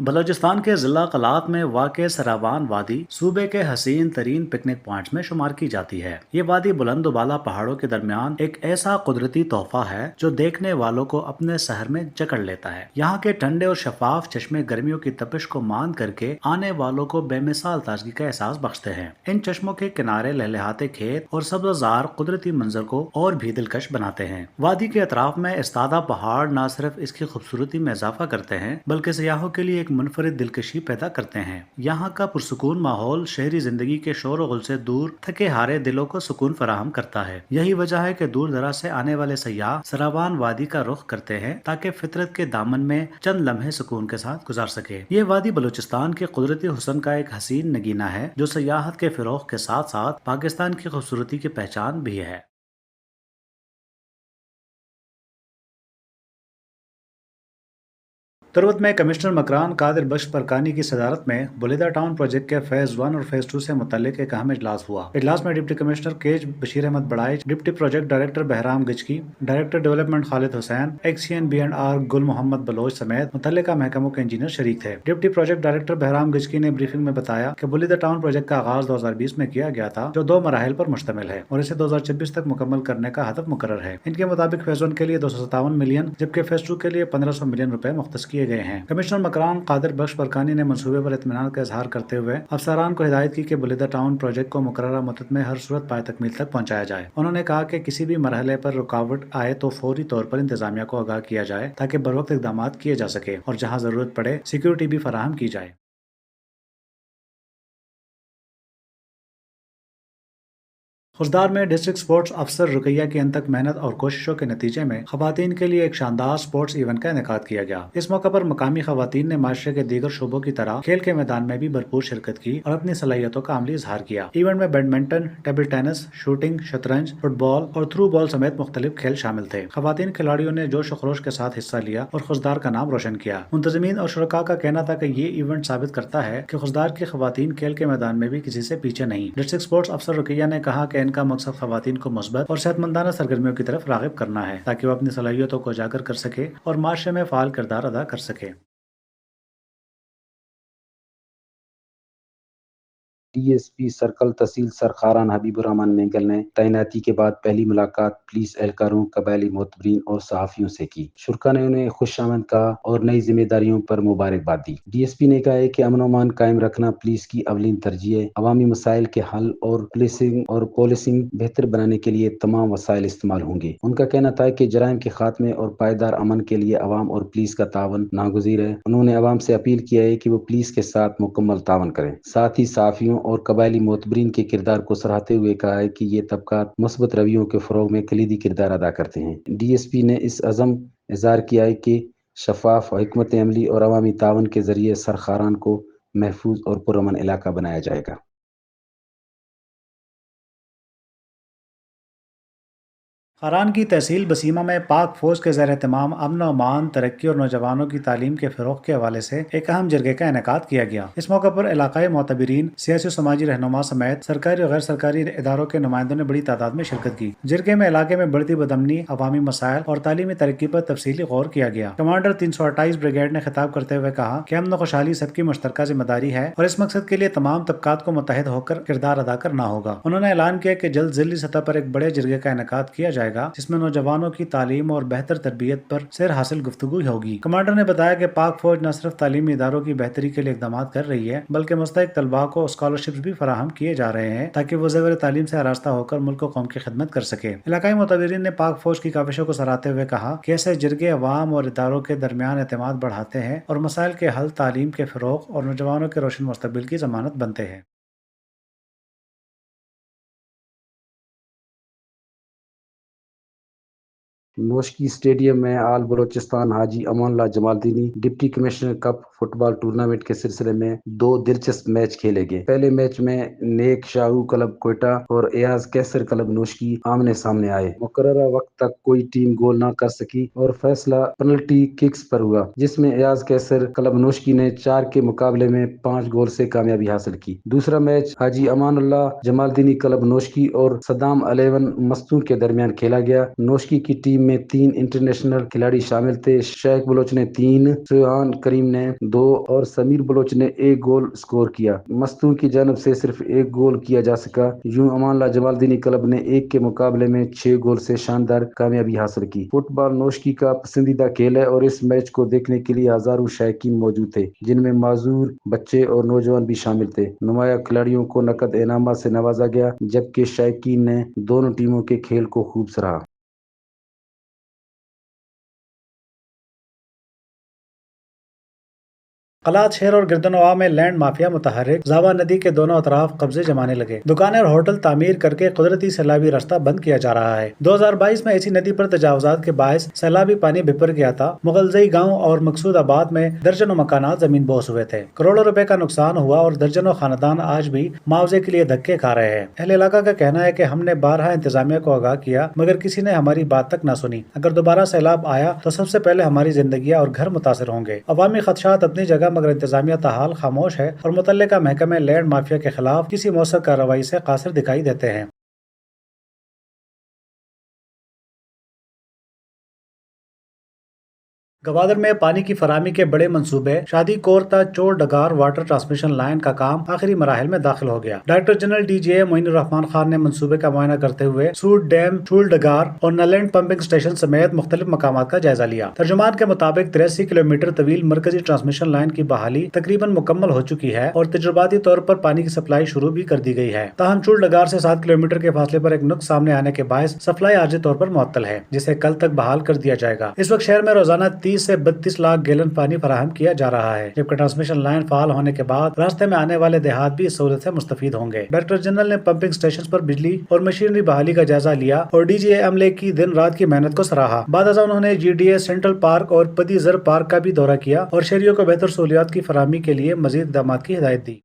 بلوچستان کے ضلع قلات میں واقع سراوان وادی صوبے کے حسین ترین پکنک پوائنٹس میں شمار کی جاتی ہے۔ یہ وادی بلند و بالا پہاڑوں کے درمیان ایک ایسا قدرتی تحفہ ہے جو دیکھنے والوں کو اپنے سحر میں جکڑ لیتا ہے۔ یہاں کے ٹھنڈے اور شفاف چشمے گرمیوں کی تپش کو مان کر کے آنے والوں کو بے مثال تازگی کا احساس بخشتے ہیں۔ ان چشموں کے کنارے لہلہاتے کھیت اور سبززار قدرتی منظر کو اور بھی دلکش بناتے ہیں۔ وادی کے اطراف میں استادہ پہاڑ نہ صرف اس کی خوبصورتی میں اضافہ کرتے ہیں بلکہ سیاحوں کے لیے ایک منفرد دلکشی پیدا کرتے ہیں۔ یہاں کا پرسکون ماحول شہری زندگی کے شور و غل سے دور تھکے ہارے دلوں کو سکون فراہم کرتا ہے۔ یہی وجہ ہے کہ دور دراز سے آنے والے سیاح سراوان وادی کا رخ کرتے ہیں تاکہ فطرت کے دامن میں چند لمحے سکون کے ساتھ گزار سکے۔ یہ وادی بلوچستان کے قدرتی حسن کا ایک حسین نگینہ ہے جو سیاحت کے فروغ کے ساتھ ساتھ پاکستان کی خوبصورتی کی پہچان بھی ہے۔ تربت میں کمشنر مکران قادر بخش پرکانی کی صدارت میں بلیدہ ٹاؤن پروجیکٹ کے فیز 1 اور فیز 2 سے متعلق ایک اہم اجلاس ہوا۔ اجلاس میں deputy commissioner Kech Bashir Ahmed Baraich, deputy project director Bahram Gichki, director development Khalid Hussain, XEN B&R Gul Muhammad Baloch سمیت متعلقہ محکموں کے انجینئر شریک تھے۔ Deputy project director Bahram Gichki نے بریفنگ میں بتایا کہ بلیدہ ٹاؤن پروجیکٹ کا آغاز 2020 میں کیا گیا تھا جو 2 مراحل پر مشتمل ہے اور اسے 2026 تک مکمل کرنے کا ہدف مقرر ہے۔ ان کے مطابق فیز 1 کے لیے 257 ملین جبکہ فیز 2 کے لیے 1500 ملین روپے مختص کیے گئے ہیں۔ کمشنر مکران قادر بخش پرکانی نے منصوبے پر اطمینان کا اظہار کرتے ہوئے افسران کو ہدایت کی کہ بلیدہ ٹاؤن پروجیکٹ کو مقررہ مدت میں ہر صورت پائے تکمیل تک پہنچایا جائے۔ انہوں نے کہا کہ کسی بھی مرحلے پر رکاوٹ آئے تو فوری طور پر انتظامیہ کو آگاہ کیا جائے تاکہ بروقت اقدامات کیے جا سکے اور جہاں ضرورت پڑے سیکیورٹی بھی فراہم کی جائے۔ خضدار میں ڈسٹرکٹ سپورٹس افسر رقیہ کی انتھک محنت اور کوششوں کے نتیجے میں خواتین کے لیے ایک شاندار سپورٹس ایونٹ کا انعقاد کیا گیا۔ اس موقع پر مقامی خواتین نے معاشرے کے دیگر شعبوں کی طرح کھیل کے میدان میں بھی بھرپور شرکت کی اور اپنی صلاحیتوں کا عملی اظہار کیا۔ ایونٹ میں بیڈمنٹن، ٹیبل ٹینس، شوٹنگ، شطرنج، فٹ بال اور تھرو بال سمیت مختلف کھیل شامل تھے۔ خواتین کھلاڑیوں نے جوش و خروش کے ساتھ حصہ لیا اور خضدار کا نام روشن کیا۔ منتظمین اور شرکاء کا کہنا تھا کہ یہ ایونٹ ثابت کرتا ہے کہ خضدار کی خواتین کھیل کے میدان میں بھی کسی سے پیچھے نہیں۔ ڈسٹرکٹ سپورٹس افسر رقیہ نے کہا کہ ان کا مقصد خواتین کو مثبت اور صحت مندانہ سرگرمیوں کی طرف راغب کرنا ہے تاکہ وہ اپنی صلاحیتوں کو اجاگر کر سکے اور معاشرے میں فعال کردار ادا کر سکے۔ ڈی ایس پی سرکل تحصیل سرخاران حبیب الرحمان مینگل نے تعیناتی کے بعد پہلی ملاقات پولیس اہلکاروں، قبائلی معتبرین اور صحافیوں سے کی۔ شرکاء نے انہیں خوش آمد کہا اور نئی ذمہ داریوں پر مبارکباد دی۔ ڈی ایس پی نے کہا ہے کہ امن و امان قائم رکھنا پولیس کی اولین ترجیح ہے۔ عوامی مسائل کے حل اور پولیسنگ بہتر بنانے کے لیے تمام وسائل استعمال ہوں گے۔ ان کا کہنا تھا کہ جرائم کے خاتمے اور پائیدار امن کے لیے عوام اور پولیس کا تعاون ناگزیر ہے۔ انہوں نے عوام سے اپیل کیا ہے کہ وہ پولیس کے ساتھ مکمل تعاون کریں۔ ساتھ ہی صحافیوں اور قبائلی معتبرین کے کردار کو سراہتے ہوئے کہا ہے کہ یہ طبقات مثبت رویوں کے فروغ میں کلیدی کردار ادا کرتے ہیں۔ ڈی ایس پی نے اس عزم اظہار کیا ہے کہ شفاف حکمت عملی اور عوامی تعاون کے ذریعے سرخاران کو محفوظ اور پرامن علاقہ بنایا جائے گا۔ خاران کی تحصیل بسیمہ میں پاک فوج کے زیر اہتمام امن و امان، ترقی اور نوجوانوں کی تعلیم کے فروغ کے حوالے سے ایک اہم جرگے کا انعقاد کیا گیا۔ اس موقع پر علاقائی معتبرین، سیاسی و سماجی رہنما سمیت سرکاری اور غیر سرکاری اداروں کے نمائندوں نے بڑی تعداد میں شرکت کی۔ جرگے میں علاقے میں بڑھتی بدامنی، عوامی مسائل اور تعلیمی ترقی پر تفصیلی غور کیا گیا۔ کمانڈر 328 بریگیڈ نے خطاب کرتے ہوئے کہا کہ امن و خوشحالی سب کی مشترکہ ذمہ داری ہے اور اس مقصد کے لیے تمام طبقات کو متحد ہو کر کردار ادا کرنا ہوگا۔ انہوں نے اعلان کیا کہ جلد ضلعی سطح پر ایک بڑے جرگے کا انعقاد کیا جائے گا جس میں نوجوانوں کی تعلیم اور بہتر تربیت پر سیر حاصل گفتگو ہوگی۔ کمانڈر نے بتایا کہ پاک فوج نہ صرف تعلیمی اداروں کی بہتری کے لیے اقدامات کر رہی ہے بلکہ مستحق طلباء کو اسکالرشپس بھی فراہم کیے جا رہے ہیں تاکہ وہ زیور تعلیم سے آراستہ ہو کر ملک و قوم کی خدمت کر سکے۔ علاقائی معتبرین نے پاک فوج کی کاوشوں کو سراہتے ہوئے کہا کہ ایسے جرگے عوام اور اداروں کے درمیان اعتماد بڑھاتے ہیں اور مسائل کے حل، تعلیم کے فروغ اور نوجوانوں کے روشن مستقبل کی ضمانت بنتے ہیں۔ نوشکی اسٹیڈیم میں آل Balochistan Haji Amanullah Jamaldini deputy commissioner cup football tournament کے سلسلے میں 2 دلچسپ میچ کھیلے گئے۔ پہلے میچ میں نیک شاہو کلب کوئٹہ اور ایاز کیسر کلب نوشکی آمنے سامنے آئے۔ مقررہ وقت تک کوئی ٹیم گول نہ کر سکی اور فیصلہ پنلٹی ککس پر ہوا جس میں ایاز کیسر کلب نوشکی نے 4 کے مقابلے میں 5 گول سے کامیابی حاصل کی۔ دوسرا میچ حاجی امان اللہ جمالدینی کلب نوشکی اور صدام 11 مستوں کے درمیان کھیلا گیا۔ نوشکی کی ٹیم میں 3 انٹرنیشنل کھلاڑی شامل تھے۔ شیخ بلوچ نے 3، سیان کریم نے 2 اور سمیر بلوچ نے 1 گول سکور کیا۔ مستوں کی جانب سے صرف 1 گول کیا جا سکا۔ یوں امان اللہ جمال دینی کلب نے 1 کے مقابلے میں 6 گول سے شاندار کامیابی حاصل کی۔ فٹ بال نوشکی کا پسندیدہ کھیل ہے اور اس میچ کو دیکھنے کے لیے ہزاروں شائقین موجود تھے، جن میں معذور بچے اور نوجوان بھی شامل تھے۔ نمایاں کھلاڑیوں کو نقد انعامات سے نوازا گیا، جبکہ شائقین نے دونوں ٹیموں کے کھیل کو خوب سراہا۔ قلات شہر اور گردنواں میں لینڈ مافیا متحرک، زاوا ندی کے دونوں اطراف قبضے جمانے لگے۔ دکانیں اور ہوٹل تعمیر کر کے قدرتی سیلابی راستہ بند کیا جا رہا ہے۔ 2022 میں اسی ندی پر تجاوزات کے باعث سیلابی پانی بپر گیا تھا۔ مغلزئی گاؤں اور مقصود آباد میں درجنوں مکانات زمین بوس ہوئے تھے۔ کروڑوں روپے کا نقصان ہوا اور درجنوں خاندان آج بھی معاوضے کے لیے دھکے کھا رہے ہیں۔ اہل علاقہ کا کہنا ہے کہ ہم نے بارہا انتظامیہ کو آگاہ کیا، مگر کسی نے ہماری بات تک نہ سنی۔ اگر دوبارہ سیلاب آیا تو سب سے پہلے ہماری زندگیاں اور گھر متاثر ہوں گے۔ عوامی خدشات اپنی جگہ، مگر انتظامیہ حال خاموش ہے اور متعلقہ محکمے لینڈ مافیا کے خلاف کسی مؤثر کارروائی سے قاصر دکھائی دیتے ہیں۔ گوادر میں پانی کی فراہمی کے بڑے منصوبے، شادی کورتا چور ڈگار واٹر ٹرانسمیشن لائن کا کام آخری مراحل میں داخل ہو گیا۔ ڈائریکٹر جنرل ڈی جی اے معین الرحمان خان نے منصوبے کا معائنہ کرتے ہوئے سوٹ ڈیم، چول ڈگار اور نلینڈ پمپنگ اسٹیشن سمیت مختلف مقامات کا جائزہ لیا۔ ترجمان کے مطابق 83 کلومیٹر طویل مرکزی ٹرانسمیشن لائن کی بحالی تقریباً مکمل ہو چکی ہے اور تجرباتی طور پر پانی کی سپلائی شروع بھی کر دی گئی ہے۔ تاہم چول ڈگار سے 7 کلومیٹر کے فاصلے پر ایک نقص سامنے آنے کے باعث سپلائی عارضی طور پر معطل ہے، جسے کل تک بحال کر دیا جائے گا۔ اس وقت شہر میں روزانہ 30 سے 32 لاکھ گیلن پانی فراہم کیا جا رہا ہے، جبکہ ٹرانسمیشن لائن فعال ہونے کے بعد راستے میں آنے والے دیہات بھی اس سہولت سے مستفید ہوں گے۔ ڈائریکٹر جنرل نے پمپنگ اسٹیشن پر بجلی اور مشینری بحالی کا جائزہ لیا اور ڈی جی اے عملے کی دن رات کی محنت کو سراہا۔ بعد ازاں انہوں نے G D A central park اور پدی زر پارک کا بھی دورہ کیا اور شہریوں کو بہتر سہولیات کی فراہمی کے لیے مزید اقدامات کی ہدایت دی۔